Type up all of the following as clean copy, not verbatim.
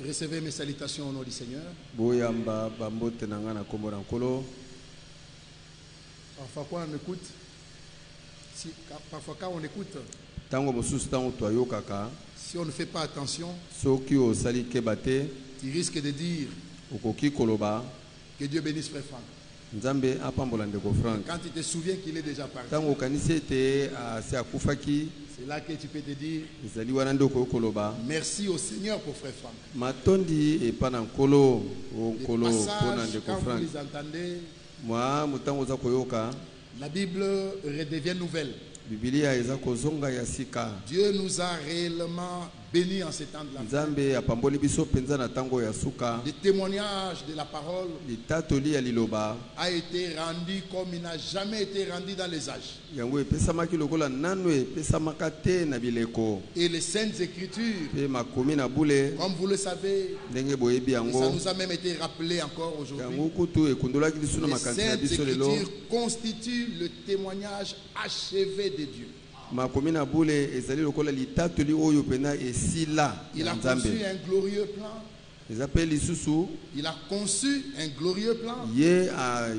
Recevez mes salutations au nom du Seigneur. Parfois quand on écoute, parfois quand on écoute, si on ne fait pas attention, tu risques de dire que Dieu bénisse Frère Franck. Quand tu te souviens qu'il est déjà parti, c'est là que tu peux te dire merci au Seigneur pour Frère Franck. Les passages, quand vous les entendez, la Bible redevient nouvelle. Dieu nous a réellement bénis en ces temps de la fin. Le témoignage de la parole a été rendu comme il n'a jamais été rendu dans les âges. Et les Saintes Écritures, comme vous le savez, et ça nous a même été rappelé encore aujourd'hui, les Saintes Écritures constituent le témoignage achevé de Dieu. Il a conçu un glorieux plan. Il a conçu un glorieux plan. Il est en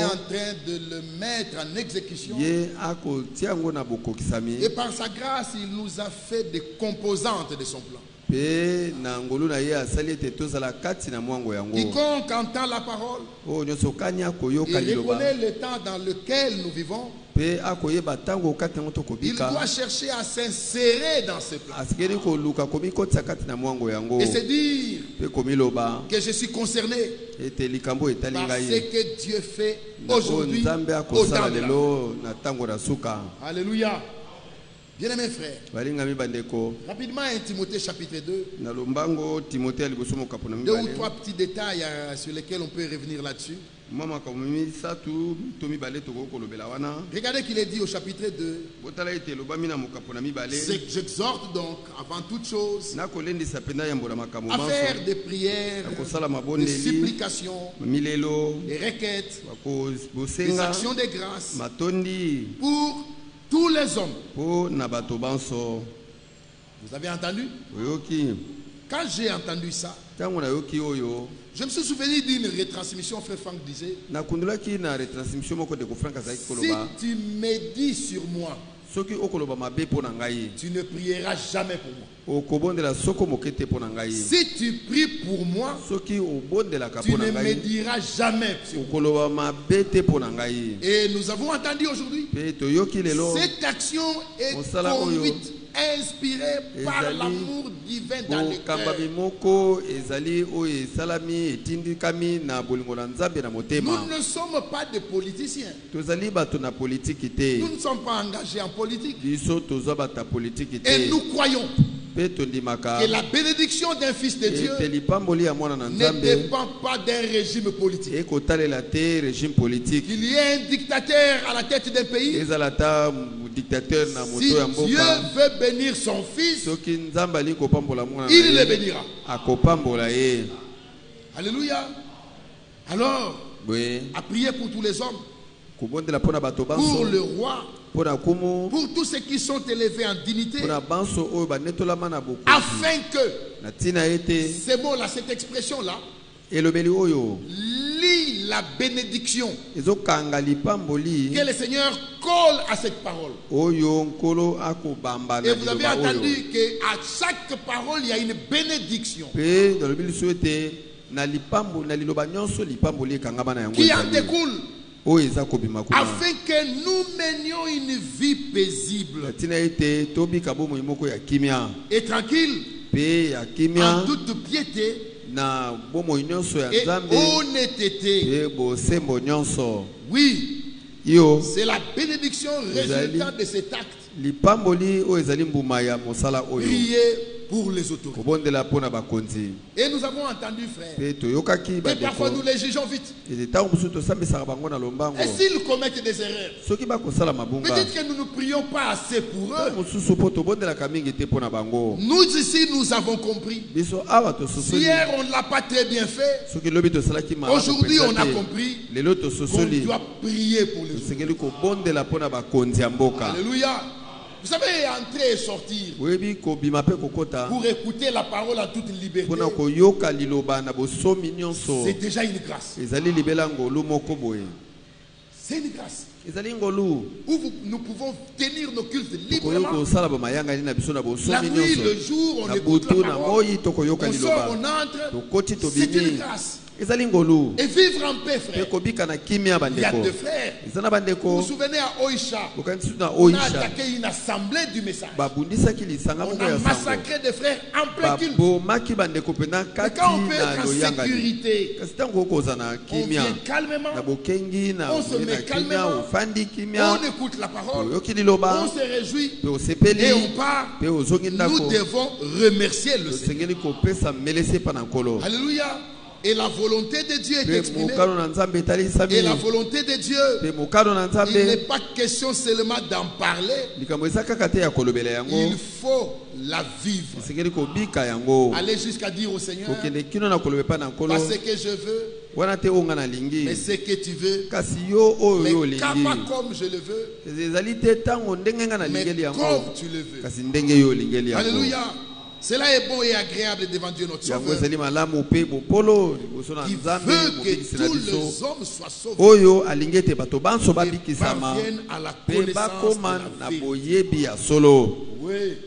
train de le mettre en exécution. Et par sa grâce, il nous a fait des composantes de son plan. Quiconque entend la parole, il reconnaît le temps dans lequel nous vivons. Il doit chercher à s'insérer dans ce plan et se dire que je suis concerné par ce que Dieu fait aujourd'hui au temps de la fin. Alléluia. Bien-aimés frères, rapidement 1 Timothée chapitre 2, 2 ou 3 petits détails sur lesquels on peut revenir là-dessus. Regardez qu'il est dit au chapitre 2. J'exhorte donc avant toute chose à faire des prières, des supplications, des requêtes, des actions de grâce pour tous les hommes. Vous avez entendu? Quand j'ai entendu ça, je me suis souvenu d'une retransmission. Frère Franck disait, si tu médis sur moi, tu ne prieras jamais pour moi. Si tu pries pour moi, tu ne médiras jamais sur moi. Et nous avons entendu aujourd'hui, cette action est conduite, inspirée par l'amour divin dans le cœur. Nous ne sommes pas des politiciens. Nous ne sommes pas engagés en politique. Et nous croyons que la bénédiction d'un fils de Dieu ne dépend pas d'un régime politique. Qu'il y ait un dictateur à la tête d'un pays, si Dieu veut bénir son fils, il le bénira. Alléluia. Alors, à prier pour tous les hommes, pour le roi, pour tous ceux qui sont élevés en dignité, afin que ces mots-là, cette expression-là, lit la bénédiction, que le Seigneur colle à cette parole. Et vous avez entendu qu'à chaque parole, il y a une bénédiction qui en découle, afin que nous menions une vie paisible et tranquille, en toute piété et honnêteté. Oui, c'est la bénédiction résultant de cet acte. Prier pour les autorités. Et nous avons entendu, frère, que parfois nous les jugeons vite. Et s'ils commettent des erreurs, peut-être que nous ne prions pas assez pour eux. Nous ici, nous avons compris. Hier, on ne l'a pas très bien fait. Aujourd'hui, on a compris qu'on doit prier pour les autres. Alléluia. Vous savez, entrer et sortir pour écouter la parole en toute liberté, c'est déjà une grâce. C'est une grâce. Où nous pouvons tenir nos cultes librement. La nuit, le jour, on écoute la parole. On sort, on entre. C'est une grâce. Et vivre en paix, frère. Il y a deux frères. Vous vous souvenez à Oisha, on a attaqué une assemblée du message. On a massacré des frères en plein culte. Mais quand on peut être en sécurité, on vient calmement, on se met calmement, on écoute la parole, on se réjouit et on part. Nous devons remercier le Seigneur. Alléluia. Et la volonté de Dieu est exprimée. Et la volonté de Dieu, il n'est pas question seulement d'en parler. Il faut la vivre. Aller jusqu'à dire au Seigneur, pas ce que je veux, mais ce que tu veux. Mais pas comme je le veux, mais comme tu le veux. Alléluia. Cela est bon et agréable devant Dieu notre Sauveur, qui veut que tous les hommes soient sauvés et parviennent à la connaissance de la vérité. Oui.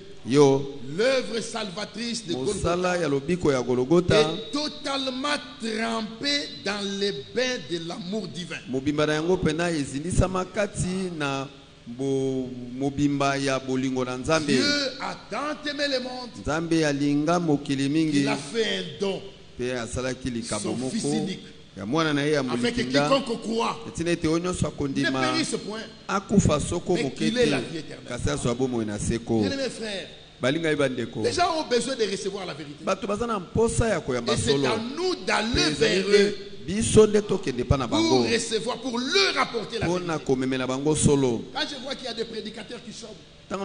L'œuvre salvatrice de Golgotha est totalement trempée dans les bains de l'amour divin. Dieu a tant aimé le monde qu'il a fait un don, son fils unique, afin que quiconque croit ne périsse point, mais qu'il ait la vie éternelle. Bien-aimés frères, les gens ont besoin de recevoir la vérité. Et c'est à nous d'aller vers eux pour recevoir, pour leur apporter la vérité. Quand je vois qu'il y a des prédicateurs qui sortent, et que dans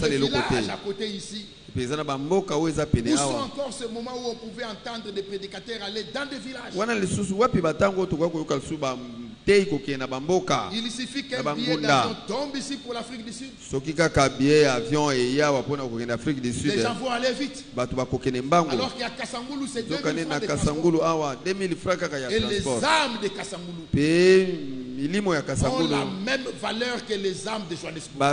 les villages à côté ici, où sont encore ce moment où on pouvait entendre des prédicateurs aller dans des villages. Il suffit qu'un billet d'avion tombe ici pour l'Afrique du Sud. Les gens vont aller vite. Alors qu'il y a Kassangoulou, c'est 2000 francs de transport. Et les âmes de Kassangoulou ont la même valeur que les âmes de Johannesburg.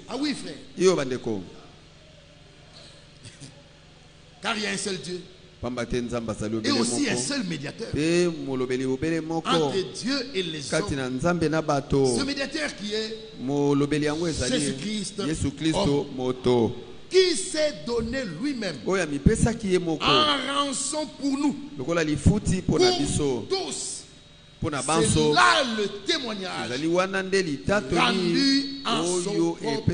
Ah oui, frère. Car il y a un seul Dieu. Et aussi un seul médiateur entre Dieu et les hommes. Ce médiateur qui est Jésus-Christ, qui s'est donné lui-même en rançon pour nous, pour tous. C'est là le témoignage rendu en son propre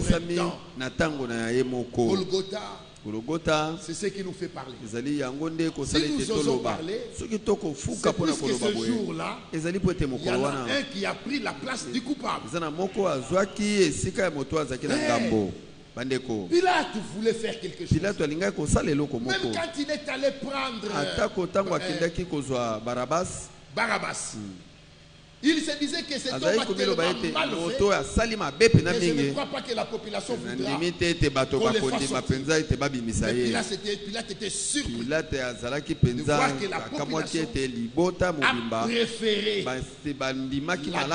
temps. Golgotha, c'est ce qui nous fait parler. Si nous osons parler, c'est plus que ce jour-là, il y en a un qui a pris la place du coupable. Pilate voulait faire quelque chose. Même quand il est allé prendre Barabbas, il se disait que cet homme a tellement mal fait, mais je ne crois pas que la population voudra qu'on le fasse sortir. Mais Pilate était surpris de voir que la population a préféré la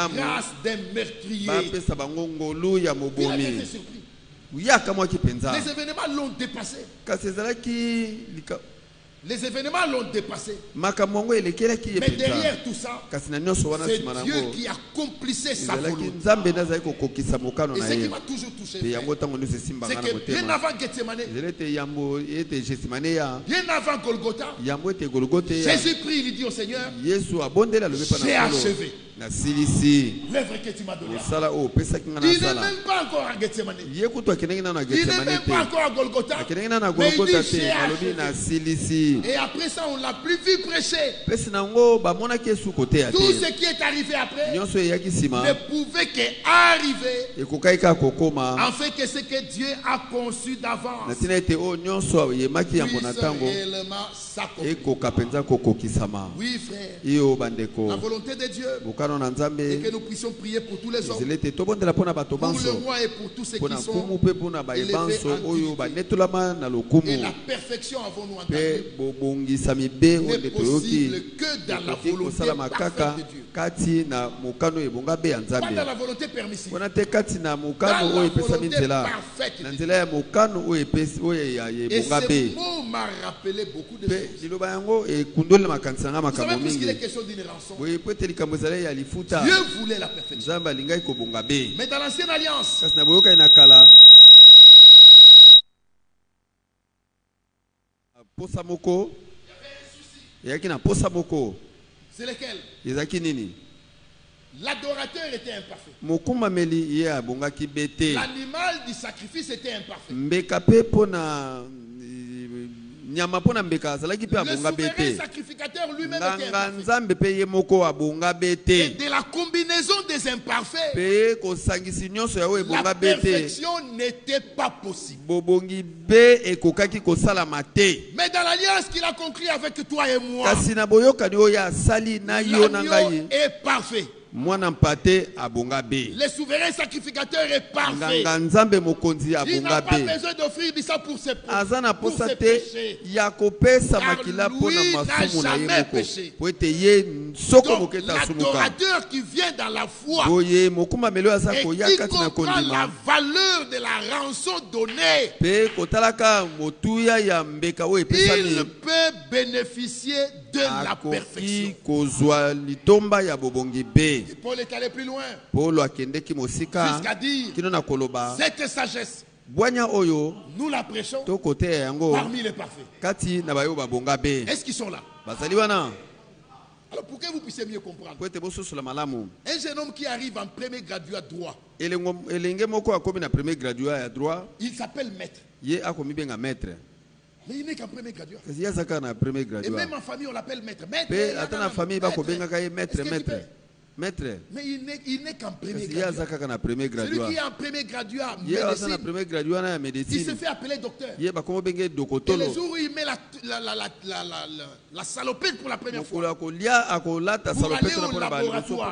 grâce d'un meurtrier. Pilate était surpris. Les événements l'ont dépassé. Les événements l'ont dépassé. Mais derrière tout ça, c'est Dieu qui accomplissait sa volonté. Et ce qui m'a toujours touché, c'est que bien avant Gethsemane, bien avant Golgotha, Jésus prie, il dit au Seigneur, j'ai achevé l'œuvre que tu m'as donnée. Il n'est même pas encore à Gethsemane. Il n'est même pas encore à Golgotha. Mais il dit j'ai achevé. Et après ça, on ne l'a plus vu prêcher. Tout ce qui est arrivé après ne pouvait qu'arriver afin que ce que Dieu a conçu d'avance puisse réellement s'accomplir. Oui, frère. La volonté de Dieu et que nous puissions prier pour tous les hommes, pour le roi et pour tous ceux qui sont élevés en Dieu. Et la perfection avons-nous entendu n'est possible que dans la volonté parfaite de Dieu. Pas dans la volonté permissive. Dans la volonté parfaite de Dieu. Et ce mot m'a rappelé beaucoup de choses. Vous savez, puisqu'il est question d'une rançon, Dieu voulait la perfection. Mais dans l'ancienne alliance, c'est lequel? L'adorateur était imparfait. L'animal du sacrifice était imparfait. Le souverain sacrificateur lui-même était imparfait. Et de la combinaison des imparfaits, la perfection n'était pas possible. Mais dans l'alliance qu'il a conclue avec toi et moi, l'agneau est parfait. Le souverain sacrificateur est parfait. Il n'a pas besoin d'offrir ça pour ses péchés. Car lui n'a jamais péché. Donc l'adorateur qui vient dans la foi et qui comprend la valeur de la rançon donnée, il peut bénéficier de la perfection. Et Paul est allé plus loin jusqu'à dire cette sagesse, nous la prêchons parmi les parfaits. Est-ce qu'ils sont là? Alors pour que vous puissiez mieux comprendre, un jeune homme qui arrive en premier graduat droit, il s'appelle maître. Mais il n'est qu'en premier graduat. Et même en famille, on l'appelle maître. Maître. Mais il n'est qu'en premier graduat. Celui qui est en premier graduat médecine, il se fait appeler docteur. Et le jour où il met la salopette pour la première fois, pour aller au laboratoire,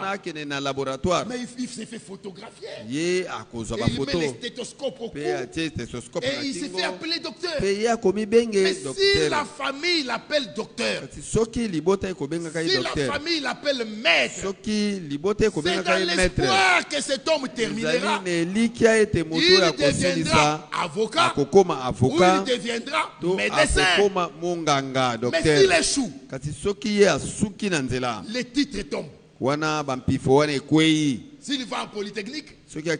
mais il s'est fait photographier. Et il met les stéthoscopes au cou. Et il s'est fait appeler docteur. Mais si la famille l'appelle docteur, si la famille l'appelle maître, c'est dans l'espoir que cet homme terminera. Il deviendra avocat ou il deviendra médecin. Mais s'il échoue, les titres tombent. S'il va en polytechnique, hier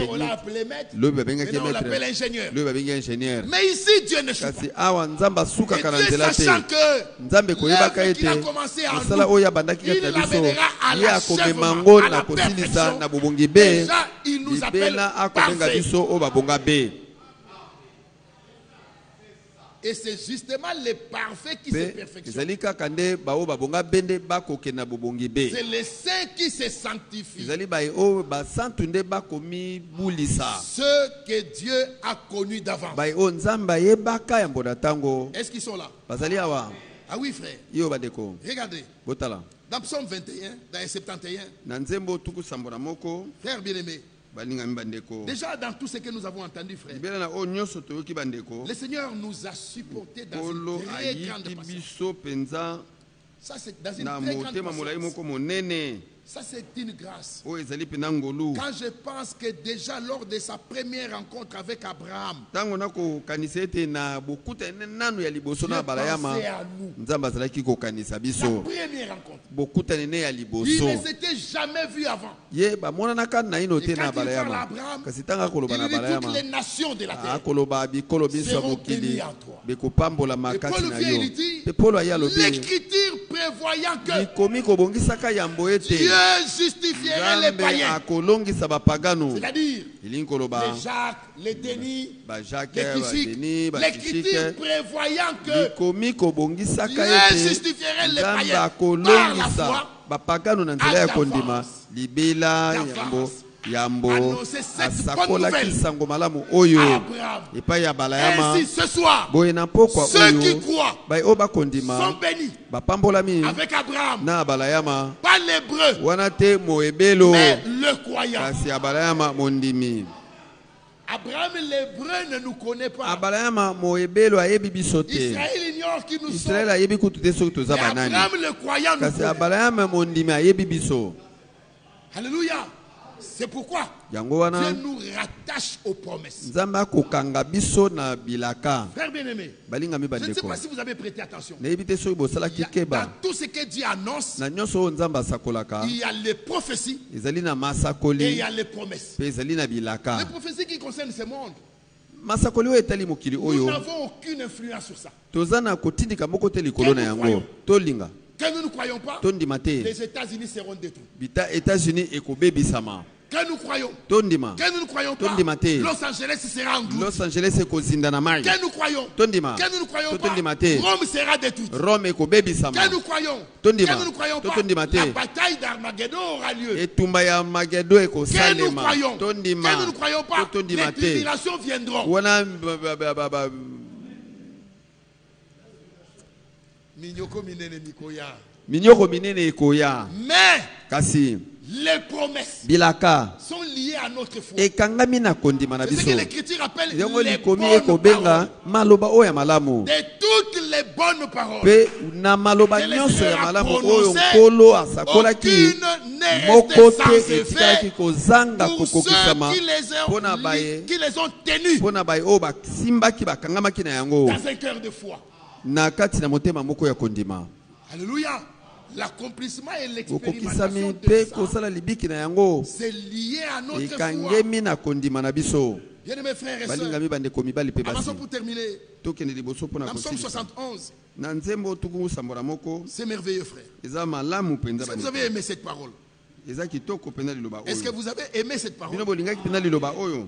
on l'a appelé maître, maintenant on l'appelle ingénieur. Mais ici Dieu ne choue pas. Et Dieu, sachant que l'œuvre qu'il a commencé en nous, il l'amènera à l'achèvement, à la perfection. Déjà, il nous appelle parfaits. Et c'est justement les parfaits qui se perfectionnent. C'est les saints qui se sanctifient. Ceux que Dieu a connus d'avance. Est-ce qu'ils sont là? Ah oui, frère. Regardez. Dans Psaume 21, dans les 71, frère bien-aimé, déjà dans tout ce que nous avons entendu, frère, le Seigneur nous a supportés dans une très grande patience. Ça, c'est dans une très grande patience. Ça, c'est une grâce. Quand je pense que déjà lors de sa première rencontre avec Abraham, Dieu pensait à nous. La première rencontre. Il ne s'était jamais vu avant. Et quand il parle à Abraham, il dit toutes les nations de la terre seront bénies en toi. Et Paul vient et il dit, l'Écriture prévoyant que Dieu justifierait les païens. C'est-à-dire les Jacques, les Denis, les Physiques. L'Écriture prévoyant que Dieu justifierait les païens par la foi à d'avance. annoncer cette bonne nouvelle à Abraham. Ainsi, ce soir, ceux qui croient sont bénis avec Abraham, pas l'hébreu, mais le croyant. Abraham l'hébreu ne nous connaît pas. Israël ignore qui nous sommes. Mais Abraham le croyant nous connaît. Alléluia. C'est pourquoi Dieu nous rattache aux promesses. Frère bien-aimé, je ne sais pas si vous avez prêté attention. Dans tout ce que Dieu annonce, il y a les prophéties et il y a les promesses. Les prophéties qui concernent ce monde, nous n'avons aucune influence sur ça. Que nous ne croyons pas, les États-Unis seront détruits. Que nous croyons, pas, Los Angeles sera englouti. Que nous croyons, pas, Rome sera détruite. Que nous croyons, pas, la bataille d'Armageddon aura lieu. Que nous croyons pas, les tribulations viendront. Mais les promesses sont liées à notre foi. C'est ce que l'Écriture appelle les bonnes paroles. De toutes les bonnes paroles que le Seigneur a prononcées, aucune n'est restée sans effet pour ceux qui les ont tenues dans un cœur de foi. Alléluia. L'accomplissement et l'expérimentation de ça, c'est lié à notre foi. Bien-aimés frères et sœurs, avançons pour terminer. Dans Psaume 71, c'est merveilleux, frère. Est-ce que vous avez aimé cette parole? Est-ce que vous avez aimé cette parole?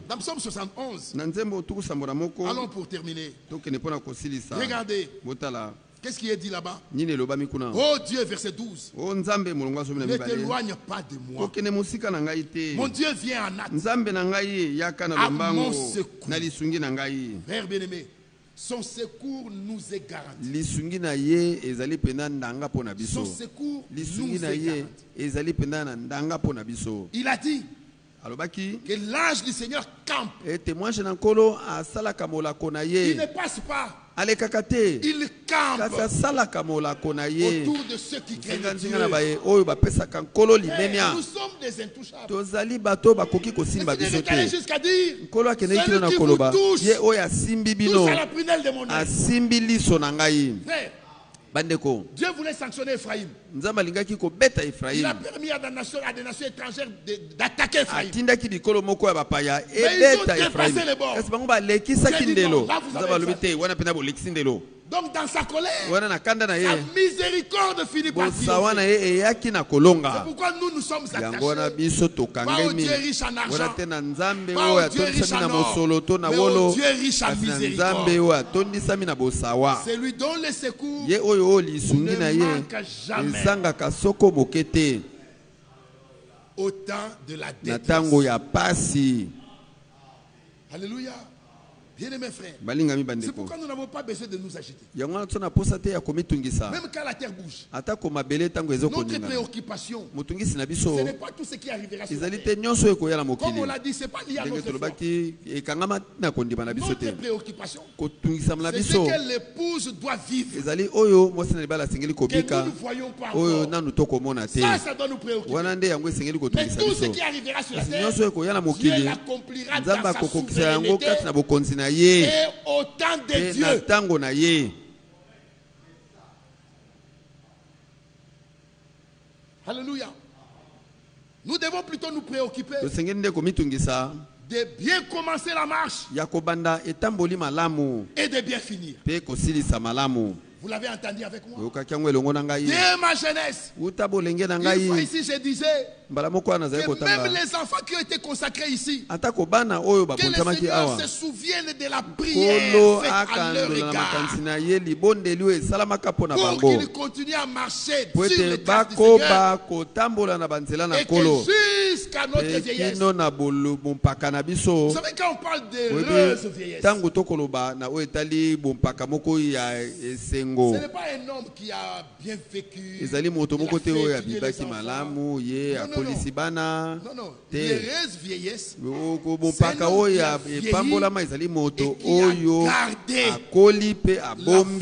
Dans Psaume 71, allons pour terminer. Regardez. Qu'est-ce qui est dit là-bas? Oh Dieu, verset 12. Ne t'éloigne pas de moi. Mon Dieu vient en hâte à mon secours. Frère bien-aimé, son secours nous est garanti. Son secours nous est garanti. Il a dit que l'ange du Seigneur campe. Il ne passe pas. Il campe autour de ceux qui craignent Dieu. Mais nous sommes des intouchables. C'est allé jusqu'à dire, celui qui vous touche à la prunelle de mon œil. Dieu voulait sanctionner Ephraim. Il a permis à des nations étrangères d'attaquer Ephraim. Mais ils ont dépassé les bords. Donc dans sa colère, sa miséricorde finit par triompher. C'est pourquoi nous sommes attachés. Pas au Dieu riche en argent, pas au Dieu riche en or, mais au Dieu riche en miséricorde. C'est lui dont le secours ne manque jamais. Au temps de la détresse. Alléluia. Bien-aimés frères, c'est pourquoi nous n'avons pas besoin de nous agiter. Même quand la terre bouge, notre préoccupation, ce n'est pas tout ce qui arrivera sur la terre. Comme on l'a dit, ce n'est pas lié à notre foi. Notre préoccupation, c'est ce que l'épouse doit vivre, que nous ne voyons pas encore. Ça doit nous préoccuper. Mais tout ce qui arrivera sur la terre, Dieu l'accomplira dans sa souveraineté et au temps de Dieu. Alléluia. Nous devons plutôt nous préoccuper de bien commencer la marche et de bien finir. Vous l'avez entendu avec moi. Dès ma jeunesse, une fois ici, je disais que même les enfants qui ont été consacrés ici, que le Seigneur se souvienne de la prière faite à leur égard, pour qu'ils continuent à marcher sur le traces du Seigneur, et que jusqu'à notre vieillesse. Vous savez, quand on parle d'heureuse vieillesse, ce n'est pas un homme qui a bien vécu. Non. L'heureuse vieillesse, c'est un homme qui a vieilli et qui a gardé la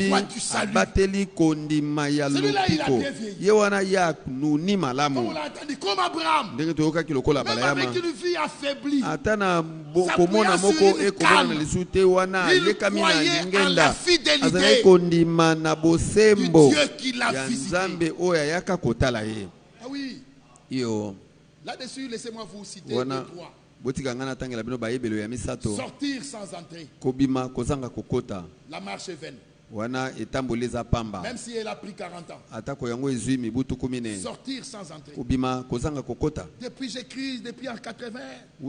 foi du salut. Celui-là, il a bien vieilli. Comme on l'a entendu, comme Abraham. Même avec une vie affaiblie, sa prière sur une calme, il croyait en la fidélité du Dieu qui l'a visité. Ah oui. Là-dessus, laissez-moi vous citer les trois. Sortir sans entrer. La marche est vaine. Même si elle a pris 40 ans. Sortir sans entrer. Depuis j'écris, depuis en 80. Mais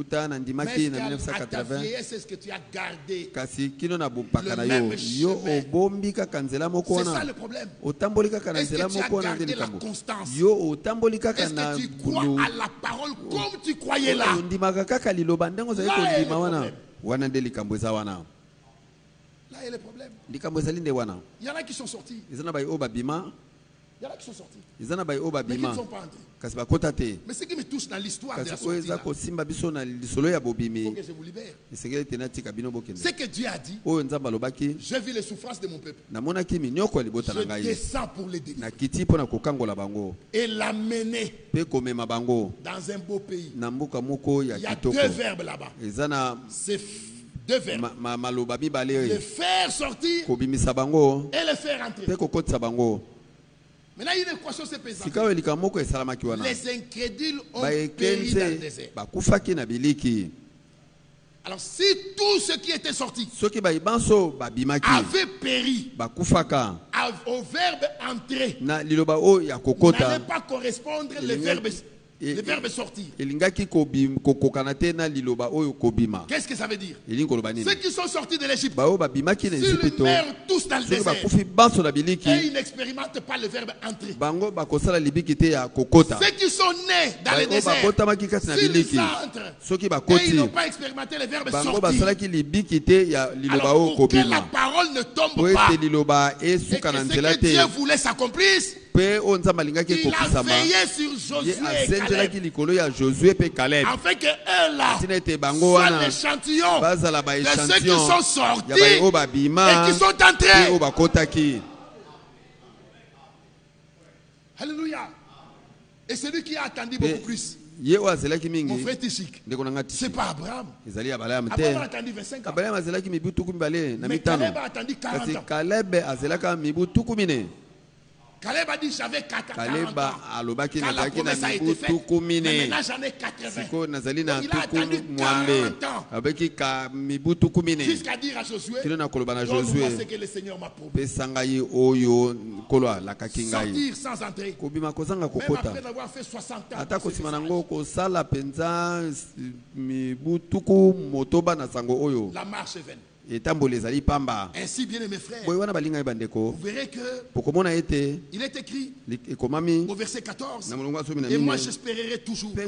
à ta vieillesse, est-ce que tu as gardé le même chemin? C'est ça le problème. Est-ce que tu as gardé la constance? Est-ce que tu crois à la parole comme tu croyais là? Là est le problème. Il y en a qui sont sortis. Il y en a qui sont sortis. Mais qui ne sont pas entrés. Mais ce qui me touche dans l'histoire de la sortie, il faut que je vous libère. Ce que Dieu a dit, j'ai vu les souffrances de mon peuple. Je descends pour les délivrer. Et l'amener dans un beau pays. Il y a deux verbes là-bas. C'est deux verbes. Le faire sortir et le faire entrer. Maintenant, une équation s'est présentée. Les incrédules ont péri dans le désert. Alors, si tous ceux qui étaient sortis avaient péri au verbe entrer, n'allait pas correspondre le verbe sortir. Qu'est-ce que ça veut dire? Ceux qui sont sortis de l'Égypte, s'ils meurent tous dans le désert et ils n'expérimentent pas le verbe entrer. Ceux qui sont nés dans le désert, s'ils entrent et ils n'ont pas expérimenté le verbe sortir, alors pour que la parole ne tombe pas et que ce que Dieu voulait s'accomplisse, il a veillé sur Josué et Caleb, afin que eux là soient l'échantillon de ceux qui sont sortis et qui sont entrés. Alléluia. Et celui qui a attendu beaucoup plus, mon frère Tishik, c'est pas Abraham. Abraham a attendu 25 ans. Mais Caleb a attendu 40 ans. Caleb a dit j'avais 40 ans quand la promesse a été faite, mais maintenant j'en ai 80. Donc il a attendu 40 ans jusqu'à dire à Josué, donne-moi ce que le Seigneur m'a promis. Sortir sans entrer, même après avoir fait 60 ans. La marche est vaine. Ainsi, bien mes frères, vous verrez que il est écrit au verset 14, et moi j'espérerai toujours, je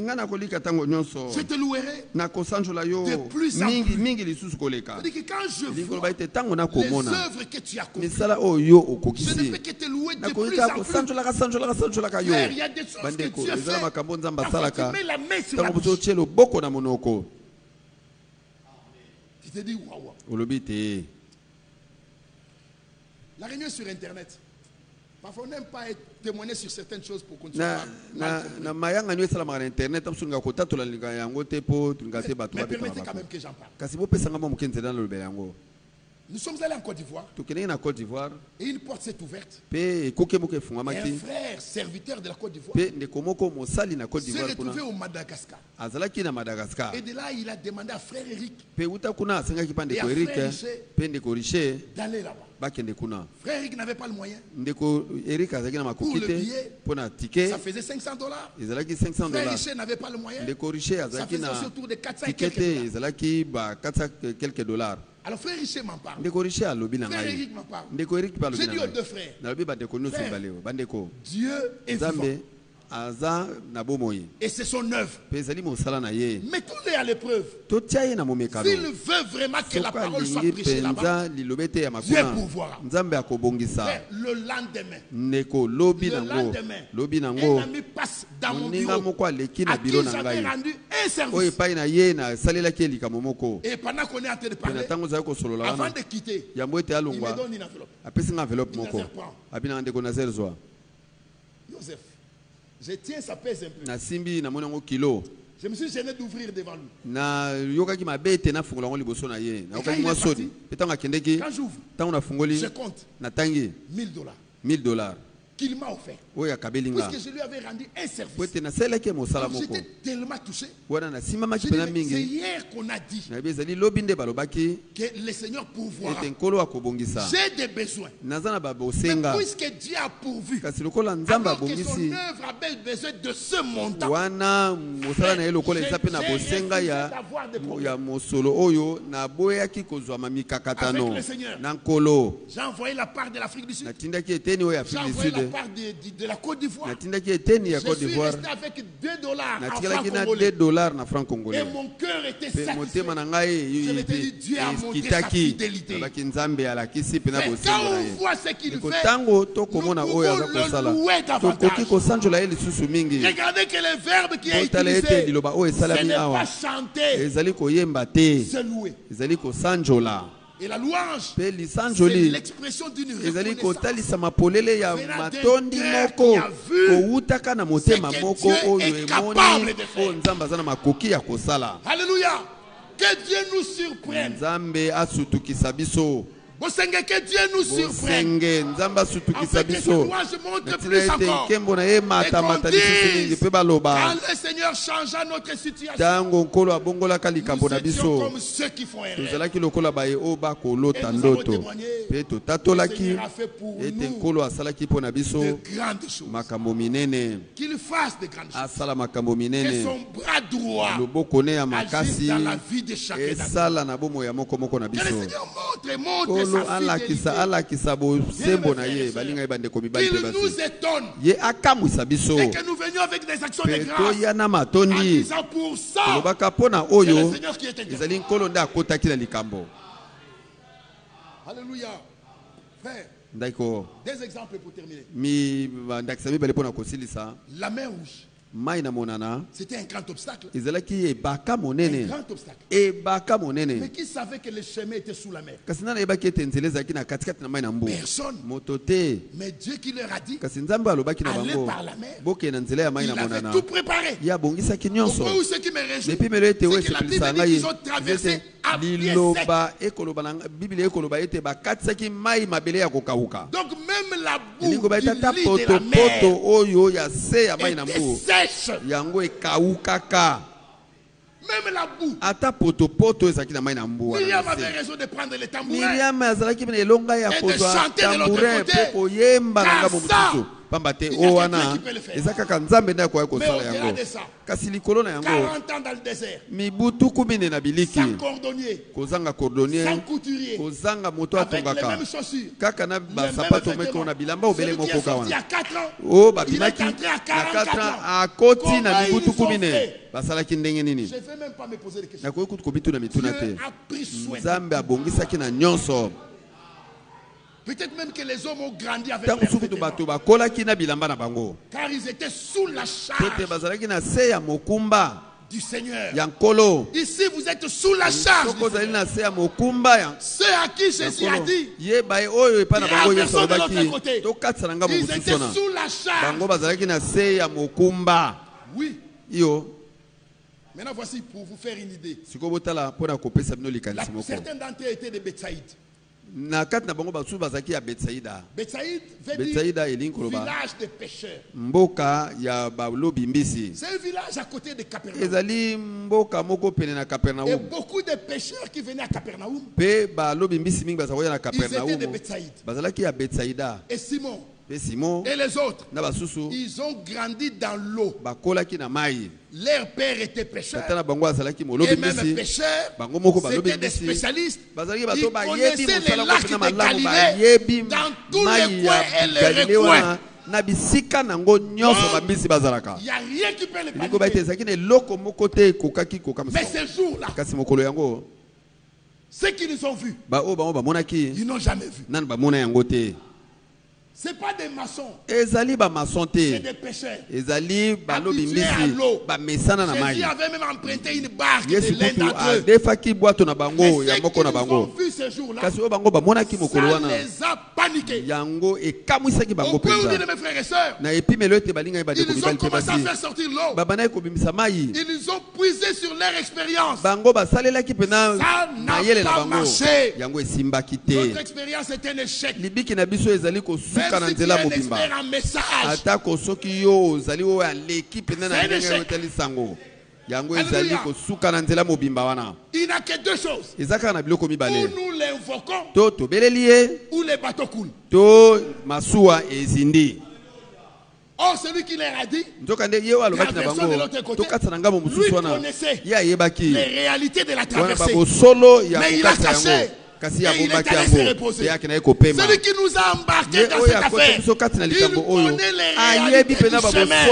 te louerai de plus en plus. C'est-à-dire que quand je vois les œuvres que tu as accomplies, je ne peux que te louer de plus en plus. Frère, il y a des choses que Dieu fait, parfois tu mets la main sur la bouche. Tu te dis waouh. La réunion sur Internet. Parfois on n'aime pas témoigner sur certaines choses pour continuer. Mais permettez quand même que j'en parle. Nous sommes allés en Côte d'Ivoire. Et une porte s'est ouverte. Et un frère, serviteur de la Côte d'Ivoire, s'est retrouvé au Madagascar. Et de là, il a demandé à frère Eric et à frère Richer d'aller là-bas. Frère Eric n'avait pas le moyen. Pour le billet, ça faisait $500. Frère Richer n'avait pas le moyen. Ça faisait autour de 400 et quelques dollars. Alors frère Richer m'en parle. Frère Eric m'en parle. J'ai dit aux deux frères, Dieu est vivant. Et c'est son œuvre. Mettons-les à l'épreuve. S'il veut vraiment que la parole soit prêchée là-bas, Dieu pourvoira. Le lendemain, un ami passe dans mon bureau à qui j'avais rendu un service. Et pendant qu'on est en train de parler, avant de quitter, il me donne une enveloppe. Joseph, je tiens, ça pèse un peu. Je me suis gêné d'ouvrir devant lui. Quand j'ouvre, je compte $1000 qu'il m'a offert. Puisque je lui avais rendu un service. J'étais tellement touché. C'est hier qu'on a dit que le Seigneur pourvoira. J'ai des besoins. Mais puisque Dieu a pourvu, alors que son œuvre a besoin de ce montant, j'ai d'avoir des problèmes. Avec le Seigneur, j'ai envoyé la part de l'Afrique du Sud. J'ai envoyé la part de la Côte d'Ivoire. Je suis resté avec $2 en francs congolais. Et mon cœur était satisfait. Je m'étais dit, Dieu a montré sa fidélité. Et quand on voit ce qu'il fait, nous pouvons le louer davantage. Regardez que le verbe qui est utilisé, ce n'est pas chanter, c'est louer. Et la louange, c'est l'expression d'une reconnaissance venant d'un cœur qui a vu ce que Dieu est capable de faire. Alléluia. Que Dieu nous surprenne. Que Dieu nous surprenne. Afin que cette louange montre plus encore. Et qu'on dise, quand le Seigneur changea notre situation, nous étions comme ceux qui font un rêve. Nous avons témoigné. Le Seigneur a fait pour nous de grandes choses. Qu'il fasse de grandes choses. Que son bras droit agisse dans la vie de chacun d'entre nous. Que le Seigneur montre qu'il nous étonne et que nous venions avec des actions de grâce en disant pour ça c'est le Seigneur qui était Dieu. Alléluia. Frère, des exemples pour terminer. La mer Rouge, c'était un grand obstacle. Un grand obstacle. Mais qui savait que le chemin était sous la mer? Personne. Mais Dieu qui leur a dit, allez par la mer. Il avait tout préparé. Au point où ce qui me réjouit, c'est que la Bible dit qu'ils ont traversé à pied sec. Donc même la boue du lit de la mer était sèche. Même la boue. Myriam avait raison de prendre le tambourin et de chanter de l'autre côté. Car ça, il y a quelqu'un qui peut le faire. Mais au-delà de ça, 40 ans dans le désert, sans cordonnier, sans couturier, avec les mêmes chaussures, les mêmes vêtements. Celui qui est sorti à 4 ans, il est entré à 44 ans. Comment ils nous ont fait? Je ne vais même pas me poser des questions. Dieu a pris soin. Peut-être même que les hommes ont grandi avec leurs vêtements. Car ils étaient sous la charge du Seigneur. Ici, vous êtes sous la charge du Seigneur. Ceux à qui Jésus a dit, il y a personne de l'autre côté. Ils étaient sous la charge. Oui. Maintenant, voici pour vous faire une idée. Certains d'entre eux étaient de Bethsaïde. Bethsaïde veut dire village de pêcheurs. C'est un village à côté de Capernaum. Et beaucoup de pêcheurs qui venaient à Capernaum, ils étaient de Bethsaïde. Et Simon et les autres, ils ont grandi dans l'eau. Leur père était pêcheur. Et même pêcheurs, c'était des spécialistes. Ils connaissaient les lacs de Galilée dans tous les coins et les recoins. na bisika nango nyonso bambisi bazalaka. Il y a rien qui peut les paniquer. Mais ce jour-là, ceux qui nous ont vus, ils n'ont jamais vu. Ce n'est pas des maçons. C'est des pêcheurs. Habitués à l'eau. Jésus avait même emprunté une barque de l'un d'entre eux. Mais ceux qui nous ont vus ce jour-là, ça les a paniqués. Au point où, mes frères et sœurs, ils ont commencé à faire sortir l'eau. Ils ont puisé sur leur expérience. Ça n'a pas marché. Notre expérience est un échec. Même si tu es un expert en message, il n'a que deux choses. Ou nous l'invoquons, ou les bateaux coulent. Or, celui qui leur a dit, la personne de l'autre côté, lui connaissait les réalités de la traversée. Mais il a caché. Et il est allé se reposer. Celui qui nous a embarqués dans cette affaire, il connaît les réalités du chemin.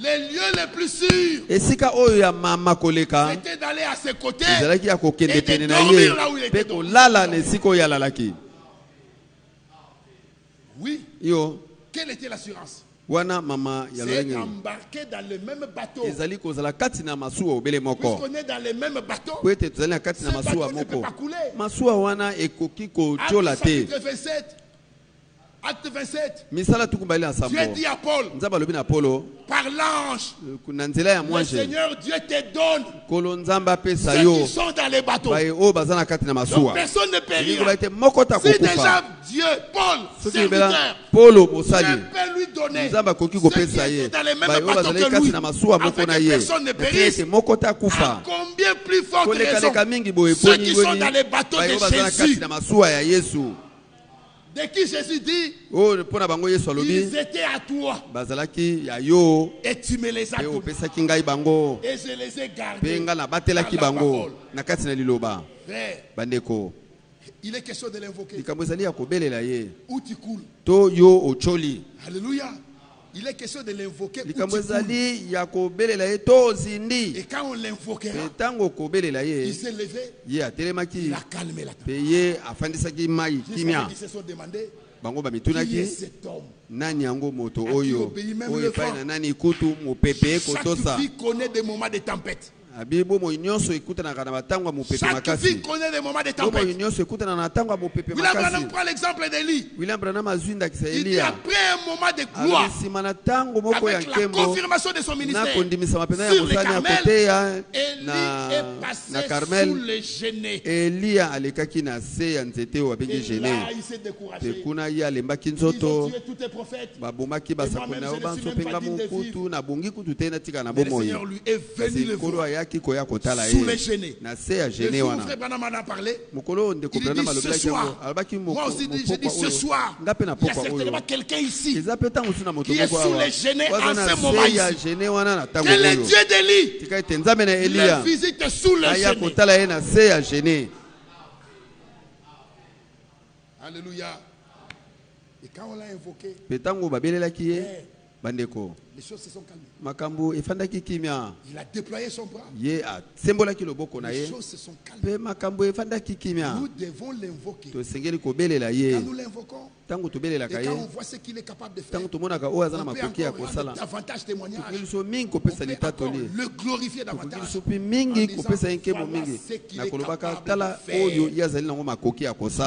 Les lieux les plus sûrs, c'était d'aller à ses côtés et de dormir là où il était dormi. Oui. Quelle était l'assurance? C'est embarqué dans le même bateau. Puisqu'on est dans le même bateau, ce bateau ne peut pas couler. Acte 27. Dieu dit à Paul, par l'ange, le Seigneur Dieu te donne ceux qui sont dans les bateaux. Donc personne ne périra. Si déjà Dieu, Paul, serviteur, Dieu peut lui donner ceux qui sont dans les mêmes bateaux que lui, afin que personne ne périsse, à combien plus forte raison ceux qui sont dans les bateaux de Jésus, de qui Jésus dit, ils étaient à toi et tu me les as donnés et je les ai gardés dans la parole. Frère, il est question de l'invoquer. Où tu coules. Alléluia. Il est question de l'invoquer. Et quand on l'invoquera, il s'est levé, il a calmé la tempête. Ils se sont demandé, qui est cet homme à qui obéit même le vent? Chaque vie connaît des moments de tempête. Chaque vie connaît des moments de tempête. William Branham prend l'exemple d'Élie. Il dit après un moment de gloire, avec la confirmation de son ministère sur le Carmel, Élie est passé sous le genêt. Et là, il s'est découragé. Ils ont tué tous les prophètes. Et moi-même, je ne suis même pas digne de vivre. Mais le Seigneur lui est venu le voir sous les genêts. Le jour où frère Branham en a parlé, il dit ce soir, moi aussi j'ai dit ce soir, il y a certainement quelqu'un ici qui est sous les genêts en ce moment ici. Que le Dieu d'Élie le visite sous les genêts. Alléluia. Et quand on l'a invoqué, les choses se sont calmées. Il a déployé son bras. Les choses se sont calmées. Nous devons l'invoquer. Quand nous l'invoquons, et quand on voit ce qu'il est capable de faire, on peut encore rendre davantage témoignage. On peut encore le glorifier davantage en disant, voilà ce qu'il est capable de faire.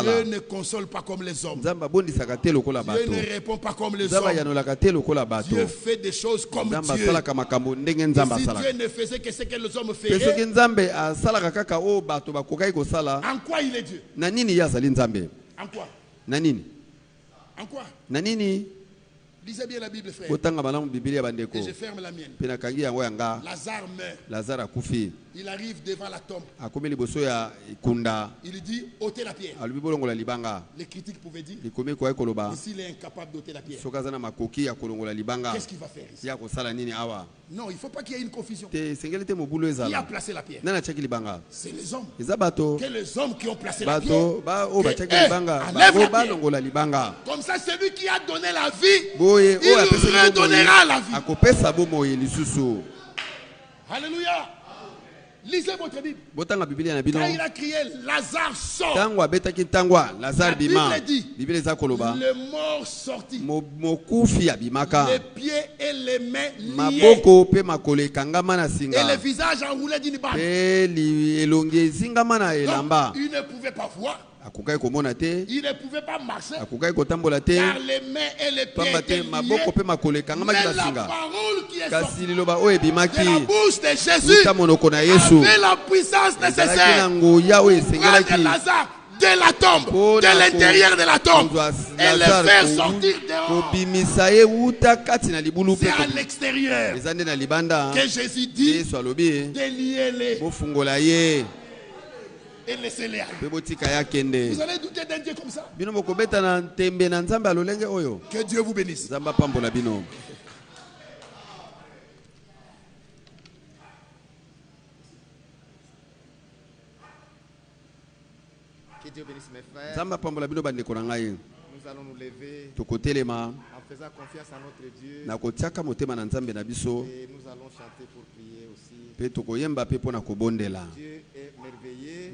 Dieu ne console pas comme les hommes. Dieu ne répond pas comme les hommes. Dieu fait des choses comme Dieu. Et si Dieu ne faisait que ce que les hommes feraient, en quoi il est Dieu? En quoi? En quoi? Lisez bien la Bible, frère. Et je ferme la mienne. Lazare meurt. Il arrive devant la tombe. Il dit ôtez la pierre. Les critiques pouvaient dire s'il est incapable d'ôter la pierre, qu'est-ce qu'il va faire ici? Non, il ne faut pas qu'il y ait une confusion. Qui a placé la pierre? C'est les hommes. Que les hommes qui ont placé la pierre. Comme ça, celui qui a donné la vie, il redonnera la vie. Alléluia. Lisez votre Bible. Quand il a crié Lazare sort, la Bible dit le mort sorti, les pieds et les mains liés, et le visage enroulé d'une bande. Donc, il ne pouvait pas voir. Il ne pouvait pas marcher car les mains et les pieds étaient liés. Mais la parole qui est sortie de la bouche de Jésus avait la puissance nécessaire pour prendre Lazare de la tombe, de l'intérieur de la tombe, et le faire sortir dehors. C'est à l'extérieur que Jésus dit déliez-les et laissez-les aller. Vous allez douter d'un Dieu comme ça? Que Dieu vous bénisse. Que Dieu bénisse mes frères. Nous allons nous lever en faisant confiance à notre Dieu. Et nous allons chanter pour prier aussi. Dieu est merveilleux.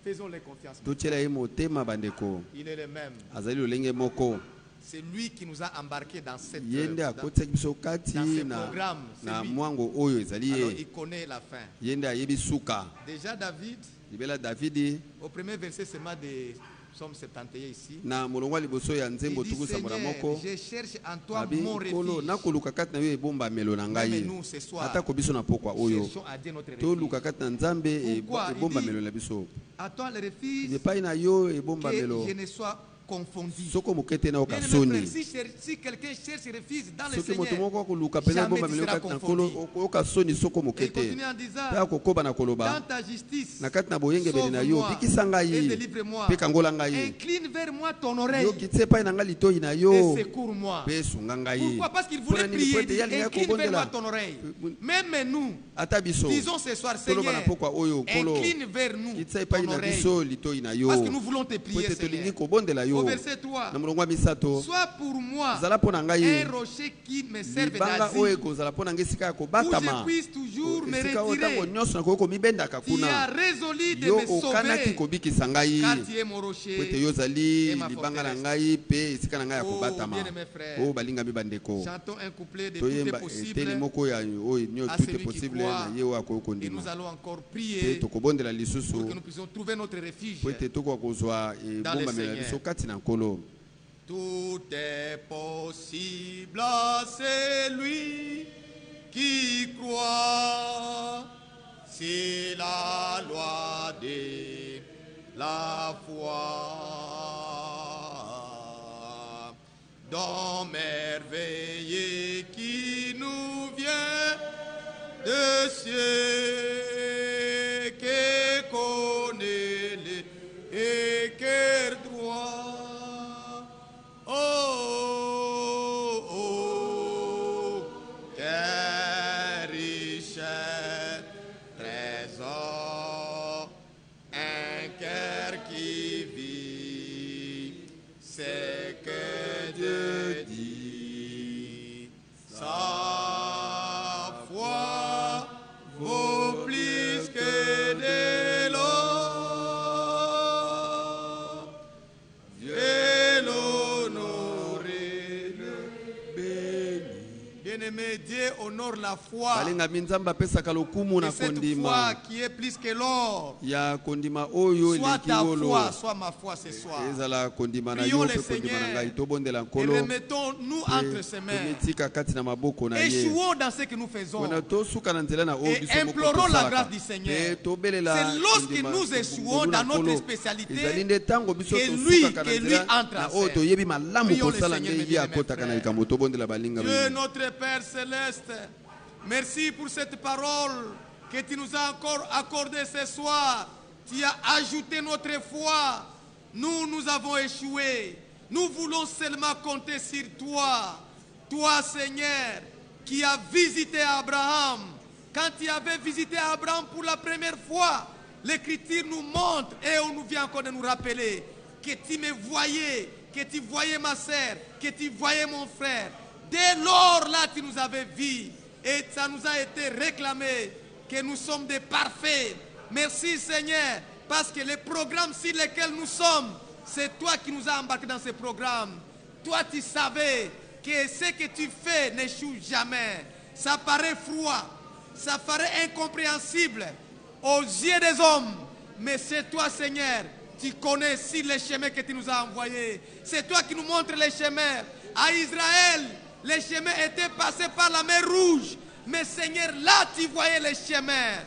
Faisons-les confiance. Il est le même. C'est lui qui nous a embarqués dans cette dans ce programme. Alors il connaît la fin. Déjà David, au premier verset seulement de Psaume 71 ici, il dit Seigneur, je cherche en toi mon refuge. Mais nous ce soir, cherchons à Dieu notre refuge. Pourquoi? Il dit, à toi le refuge, que je ne sois confondu. Si quelqu'un cherche refuge dans le Seigneur, jamais ne sera confondu. Et il continue en disant, dans ta justice, sauve-moi et délivre-moi. Incline vers moi ton oreille et secours-moi. Pourquoi? Parce qu'il voulait prier, il dit, incline vers moi ton oreille. Même nous, disons ce soir, Seigneur, incline vers nous ton oreille. Parce que nous voulons te prier, Seigneur. Au verset 3, sois pour moi un rocher qui me serve d'asile, où je puisse toujours me retirer. Tu as résolu de me sauver, car tu es mon rocher et ma forteresse. Oh, bien-aimés frères, chantons un couplet de tout est possible à celui qui croit. Et nous allons encore prier pour que nous puissions trouver notre refuge dans le Seigneur. Tout est possible à celui qui croit. C'est la loi de la foi. Don merveilleux qui nous vient de cieux, que connaît les cœurs droits. Oh, oh, quelle richesse, trésor, un cœur qui vit, c'est que Dieu dit. Sa foi vaut plus que de l'or. Bien-aimé, Dieu honore la foi. Et cette foi qui est plus que l'or. Soit ta foi, soit ma foi ce soir. Prions le Seigneur et remettons-nous entre ses mains. Échouons dans ce que nous faisons et implorons la grâce du Seigneur. C'est lorsque nous échouons dans notre spécialité que lui entre en scène. Prions le Seigneur, mes bien-aimés frères. Dieu notre Père Céleste, Merci pour cette parole que tu nous as encore accordée ce soir. Tu as ajouté notre foi. Nous avons échoué. Nous voulons seulement compter sur toi. Toi, Seigneur, qui as visité Abraham. Quand tu avais visité Abraham pour la première fois, l'Écriture nous montre et on nous vient encore de nous rappeler que tu me voyais, que tu voyais ma sœur, que tu voyais mon frère. Dès lors, là, tu nous avais vus et ça nous a été réclamé que nous sommes des parfaits. Merci, Seigneur, parce que les programmes sur lesquels nous sommes, c'est toi qui nous as embarqués dans ces programmes. Toi, tu savais que ce que tu fais n'échoue jamais. Ça paraît froid, ça paraît incompréhensible aux yeux des hommes. Mais c'est toi, Seigneur, tu connais si les chemins que tu nous as envoyés. C'est toi qui nous montres les chemins. À Israël, les chemins étaient passés par la mer Rouge. Mais Seigneur, là, tu voyais les chemins.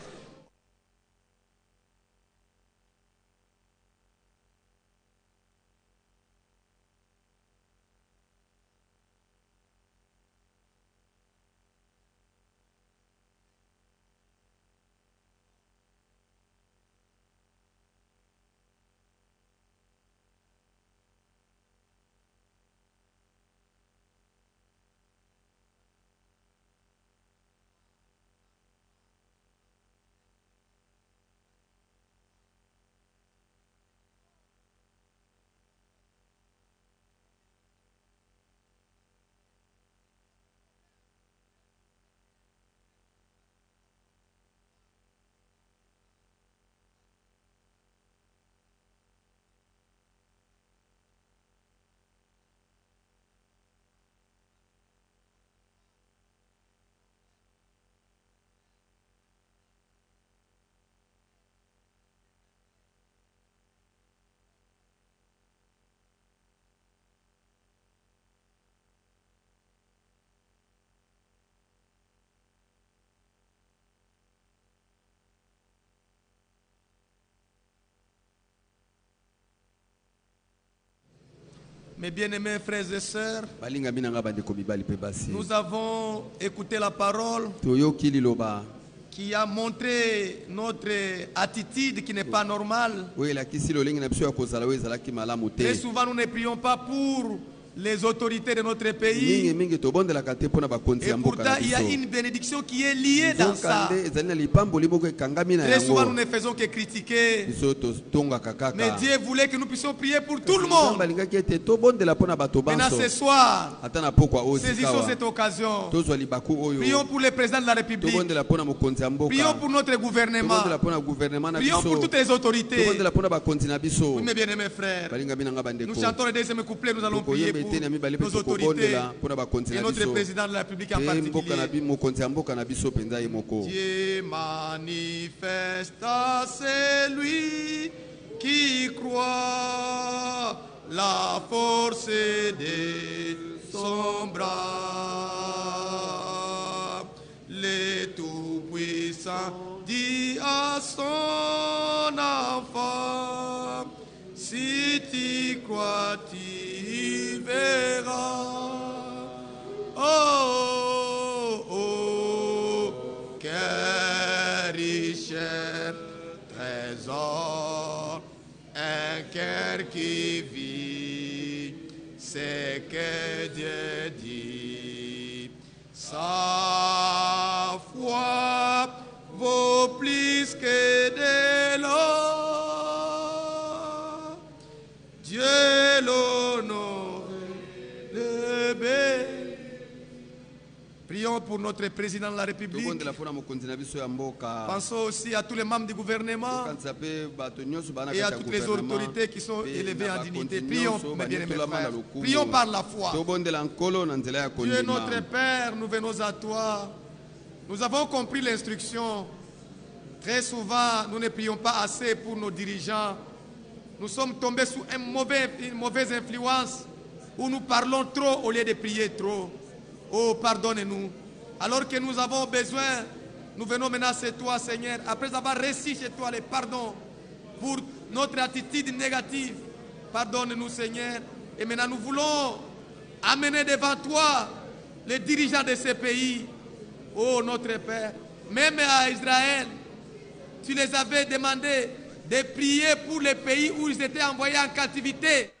Mes bien-aimés frères et sœurs, nous avons écouté la parole qui a montré notre attitude qui n'est pas normale. Très souvent, nous ne prions pas pour les autorités de notre pays. Et pourtant, il y a une bénédiction qui est liée dans ça. Très souvent, nous ne faisons que critiquer. Mais Dieu voulait que nous puissions prier pour tout le monde. Maintenant, ce soir, saisissons cette occasion. Prions pour le président de la République. Prions pour notre gouvernement. Prions pour toutes les autorités. Oui, mes bien-aimés frères, nous chantons le deuxième couplet, nous allons prier pour nos autorités et notre président de la République en particulier. Dieu manifeste à celui qui croit la force de son bras. Le Tout-Puissant dit à son enfant, si tu crois, tu verras. Oh, oh, quel riche trésor, un cœur qui vit, c'est que Dieu dit. Sa foi vaut plus que de l'or. Dieu l'honore, le bénit. Prions pour notre président de la République. Pensons aussi à tous les membres du gouvernement et à toutes les autorités qui sont élevées en dignité. Prions, mes bien-aimés frères. Prions par la foi. Dieu notre Père, nous venons à toi. Nous avons compris l'instruction. Très souvent, nous ne prions pas assez pour nos dirigeants. Nous sommes tombés sous une mauvaise influence où nous parlons trop au lieu de prier trop. Oh, pardonne-nous. Alors que nous avons besoin, nous venons maintenant chez toi, Seigneur, après avoir reçu chez toi les pardons pour notre attitude négative. Pardonne-nous, Seigneur. Et maintenant, nous voulons amener devant toi les dirigeants de ces pays. Oh notre Père, même à Israël, tu les avais demandé de prier pour les pays où ils étaient envoyés en captivité.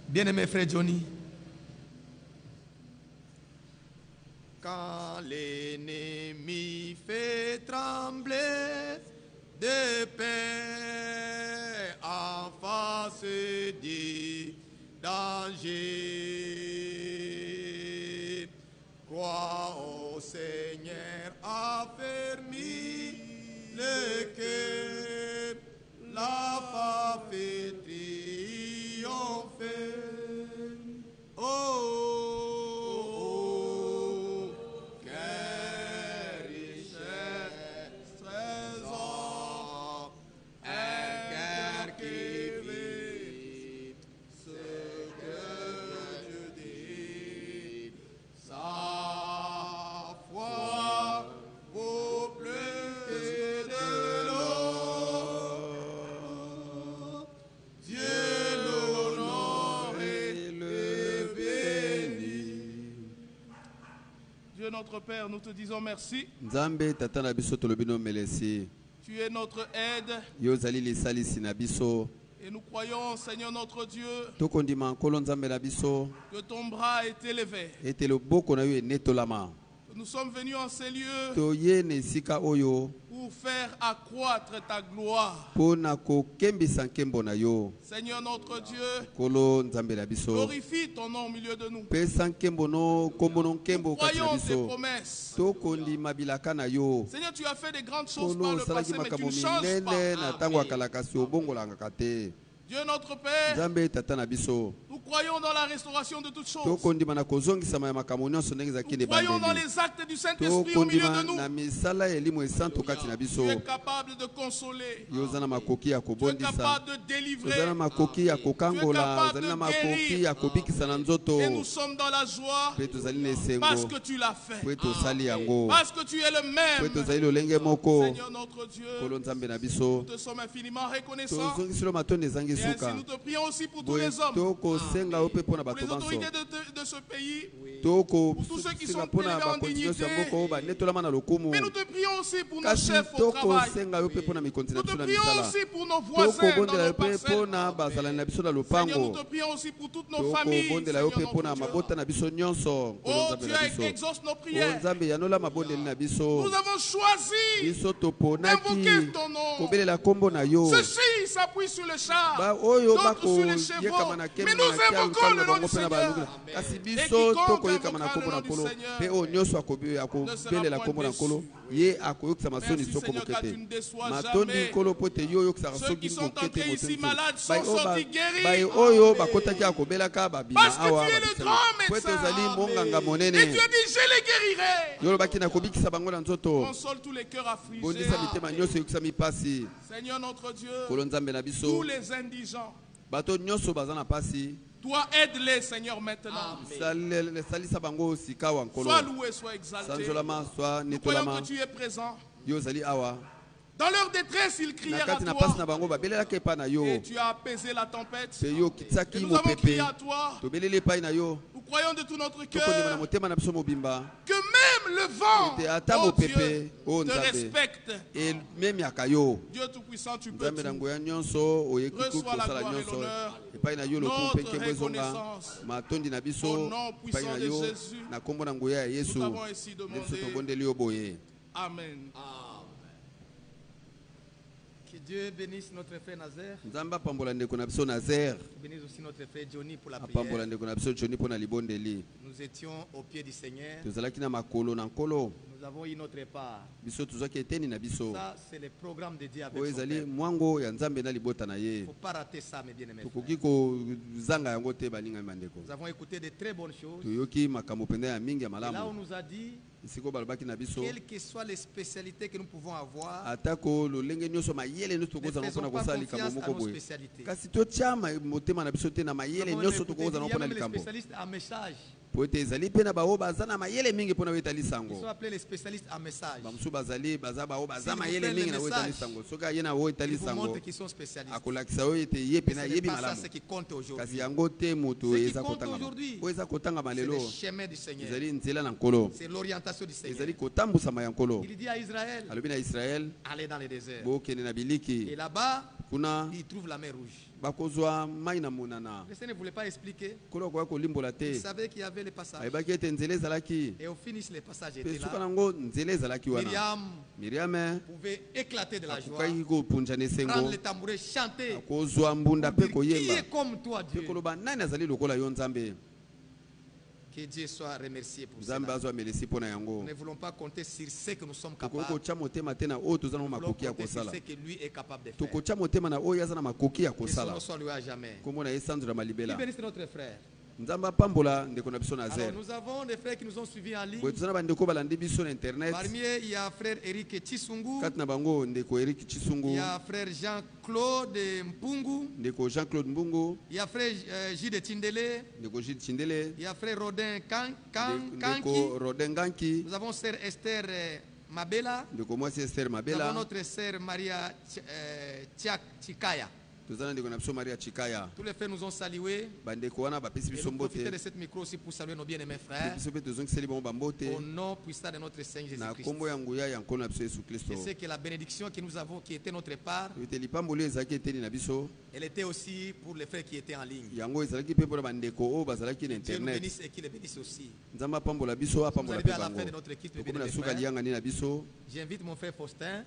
Bien-aimé frère Johnny, quand l'ennemi fait trembler de paix en face du danger, crois au Seigneur affermi le cœur, la foi fait triompher. Oh, quelle richesse, trésor, un cœur qui vit ce que Dieu dit. Sa foi vaut plus que de l'or. Dieu l'honore et le béni. Dieu notre Père, nous te disons merci. Nzambe tata na biso tolobino melesi. Tu es notre aide. Yo zali lisalisi na biso. Et nous croyons, Seigneur notre Dieu, Tokondima nkolo nzambe na biso. que ton bras est élevé. Ete loboko na yo enetolama. Nous sommes venus en ces lieux Toyene sika oyo. pour faire accroître ta gloire. Pona kokembisa nkembo na yo. Seigneur notre Dieu, Kolo nzambe na biso. glorifie ton nom au milieu de nous. Pesa nkembo no kombo no nkembo kati na Croyons tes biso. promesses. Tokondima bilaka na yo. Seigneur, tu as fait des grandes choses par Kolo le salaki passé, mais tu makambo ne changes minene na pas. tango akalakasi obongolanga te. Dieu notre Père, Nzambe tata na biso. nous croyons dans la restauration de toutes choses. Tokondima na kozongisama ya makambo nyonso ndenge ezalaki Nous croyons dans bandeli. les actes du Saint-Esprit au milieu Tokondima de nous. na misala ya elimu esantu kati na Tu biso. es capable de consoler. Yo oza na makoki ya Tu es kobondisa. capable de Oza délivrer. na makoki ya kokangola. Ozali na makoki ya kobikisa na nzoto. Et nous sommes dans la joie Mpe tozali na esengo. parce que tu l'as fait. Mpe tosali yango. Parce que tu es le Mpe même. tozali lolenge moko. Seigneur notre Dieu, Kolo nzambe na biso. nous te sommes infiniment reconnaissants. Tozongisilo matondo ezangi Et ainsi suka. nous te prions aussi pour tous Boye les hommes, tokosenga yo mpe mpo na pour bato les banso. autorités de ce pays. Tokosenga tous ceux qui sont mpo na élevés en bakonzi nyonso ya dignité. mboka oyo banetolama na lokumu. Mais nous te prions aussi pour nos Kasi chefs au travail. tokosenga yo mpe mpo na mikonzi na Nous te biso na prions misala. aussi pour nos voisins dans Tokobondela yo nos mpe mpo parcelles. na bazalani na biso na Seigneur, nous lopango. te prions aussi pour toutes nos familles. Tokobondela yo mpe Seigneur mpo na notre Dieu. mabota na biso nyonso. Nkolo Oh nzambe Dieu, na biso. exauce nos O prières. nzambe yanola mabondeli na biso. Nous avons choisi Biso toponaki d'invoquer ton nom. kobelela kombo na yo. Ceux-ci s'appuient sur le char, Ba oyo d'autres sur les bakoyekama chevaux. na Mais kembo nous na tia invoquons lukala le na nom bango du mpe na Seigneur. balukula. Kasi Et biso quiconque tokoyekama na invoquera kombo le na nom du nkolo. Seigneur Mpe oyo nyonso akobelela kombo na nkolo. Ye akoyokisa masoni Merci, soko Seigneur, car mokete. tu ne déçois Matondi jamais. nkolo po ete yo oyokisaka Ceux soki qui sont mokete entrés ici motoni. malades sont Bai oyo sortis guéris. bai oyo bakotaki akobelaka babima Parce que awa. tu es le grand Po ete ozali monganga médecin. monene. Et tu as dit, je les guérirai. Yo olobaki na kobikisa bango na nzoto. Console tous les cœurs affligés. Bondisa mitema nyonso eyokisa mipasi. Seigneur notre Dieu, Nkolo nzambe na biso. tous les indigents, Bato nyonso baza na pasi. toi aide-les, Seigneur, maintenant. Salisa bango sika wa nkolo. Sois loué, sois exalté. Sanzolama soa Nous croyons netolama. que tu es présent. Yo zali awa. Dans leur détresse, ils crièrent à toi. Et tu as apaisé la tempête. Et nous avons crié à toi. Nous croyons de tout notre cœur que même le vent, oh Dieu, te respecte. Dieu Tout-Puissant, tu peux tout. Reçois la gloire et l'honneur. Notre reconnaissance. Au nom puissant de Jésus, nous avons ainsi demandé. Amen. Que Dieu bénisse notre frère Nazaire. Bénisse aussi notre frère Johnny pour la prière. Nous étions au pied du Seigneur. Nous avons eu notre part. Ça, c'est le programme de Dieu avec son peuple. Il ne faut pas rater ça, mes bien-aimés frères. Nous avons écouté de très bonnes choses. Et là, on nous a dit, quelles que soient les spécialités que nous pouvons avoir, ne faisons pas confiance à nos spécialités. Nous avons les spécialistes en message. Ils sont appelés les spécialistes en message. Ils vous montrent qu'ils sont spécialistes. Ce n'est pas ça ce qui compte aujourd'hui. Ce qui compte aujourd'hui, c'est le chemin du Seigneur. C'est l'orientation du Seigneur. Il dit à Israël, allez dans le désert. Et là-bas, il trouve la mer rouge. Le Seigneur ne voulait pas expliquer. Il savait qu'il y avait les passages. Et au finish, les passages étaient là. Myriam pouvait éclater de la joie, prendre les tambourins, chanter. Qui est comme toi, Dieu? Que Dieu soit remercié pour cela. Nous ne voulons pas compter sur ce que nous sommes capables. Nous voulons compter sur ce que lui est capable de faire. Que son nom soit loué à jamais. Qui bénisse notre frère. Alors, nous avons des frères qui nous ont suivis en ligne. Parmi eux, il y a frère Eric Chisungu. Il y a frère Jean-Claude Mpungu. Il y a frère Gide Tindele. Il y a frère Rodin Kanki. Nous avons sœur Esther Mabela. Nous avons notre sœur Maria Chikaya. Tous les frères nous ont salués. Et nous profitons de cette micro aussi pour saluer nos bien-aimés frères. Au nom puissant de notre Seigneur Jésus-Christ. Je sais que la bénédiction que nous avons, qui était notre part, elle était aussi pour les frères qui étaient en ligne. Dieu nous bénisse et qu'il les bénisse aussi. Nous arrivons à la fin de notre équipe. J'invite mon frère Faustin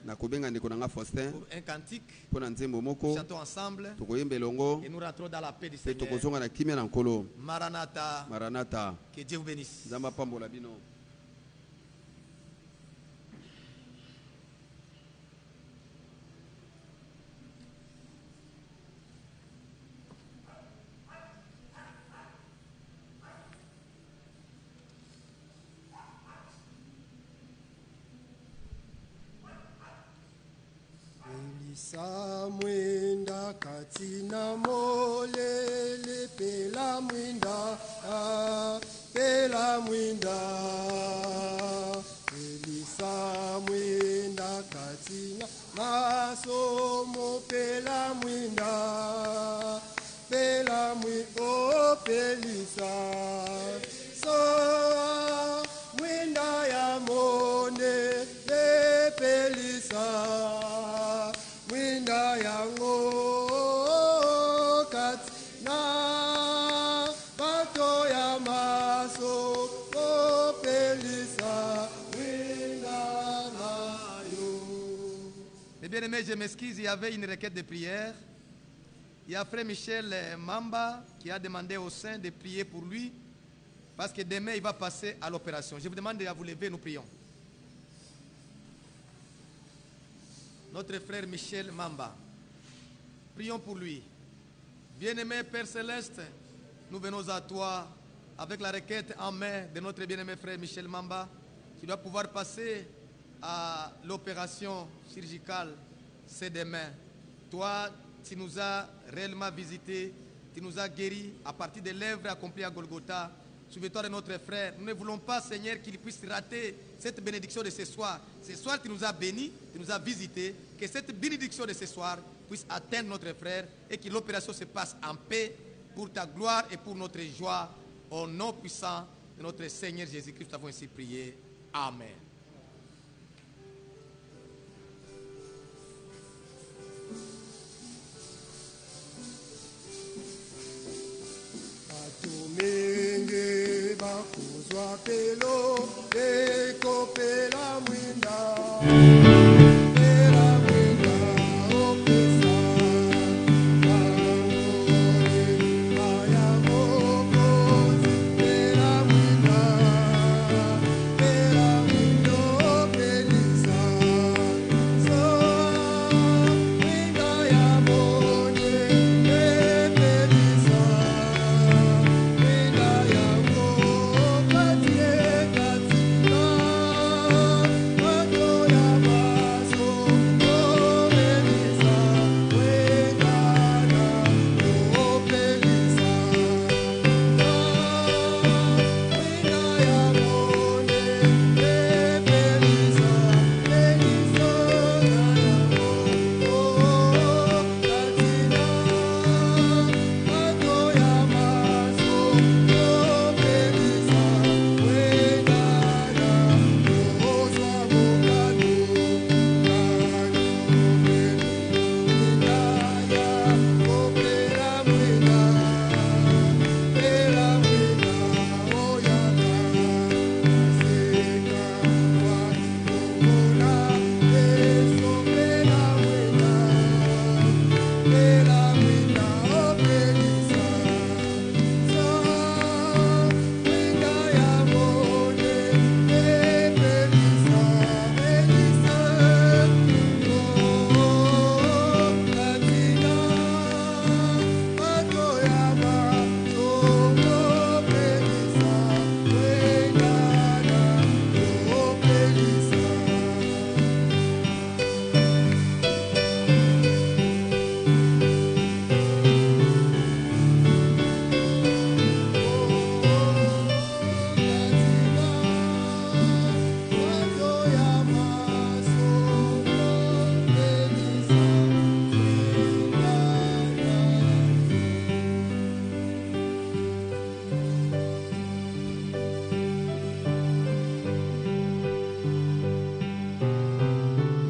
pour un cantique. Chantons ensemble. Et nous rentrons dans la paix du Seigneur. Maranatha. Maranatha. Que Dieu vous bénisse. Samwinda katina molele pela mwinda Elisa mwinda katina masomo pela mwinda oh pelisa so mwinda ya monde le pelisa Bien-aimé, je m'excuse, il y avait une requête de prière. Il y a frère Michel Mamba qui a demandé au Saint de prier pour lui parce que demain il va passer à l'opération. Je vous demande de vous lever, nous prions. Notre frère Michel Mamba, prions pour lui. Bien-aimé Père Céleste, nous venons à toi avec la requête en main de notre bien-aimé frère Michel Mamba qui doit pouvoir passer à l'opération chirurgicale, c'est demain. Toi, tu nous as réellement visités, tu nous as guéris à partir des lèvres accomplies à Golgotha. Souviens-toi de notre frère. Nous ne voulons pas, Seigneur, qu'il puisse rater cette bénédiction de ce soir. Ce soir, tu nous as bénis, tu nous as visités. Que cette bénédiction de ce soir puisse atteindre notre frère et que l'opération se passe en paix pour ta gloire et pour notre joie. Au nom puissant de notre Seigneur Jésus-Christ, nous avons ainsi prié. Amen. Mingi bakuzwa pelo ekopela mwinda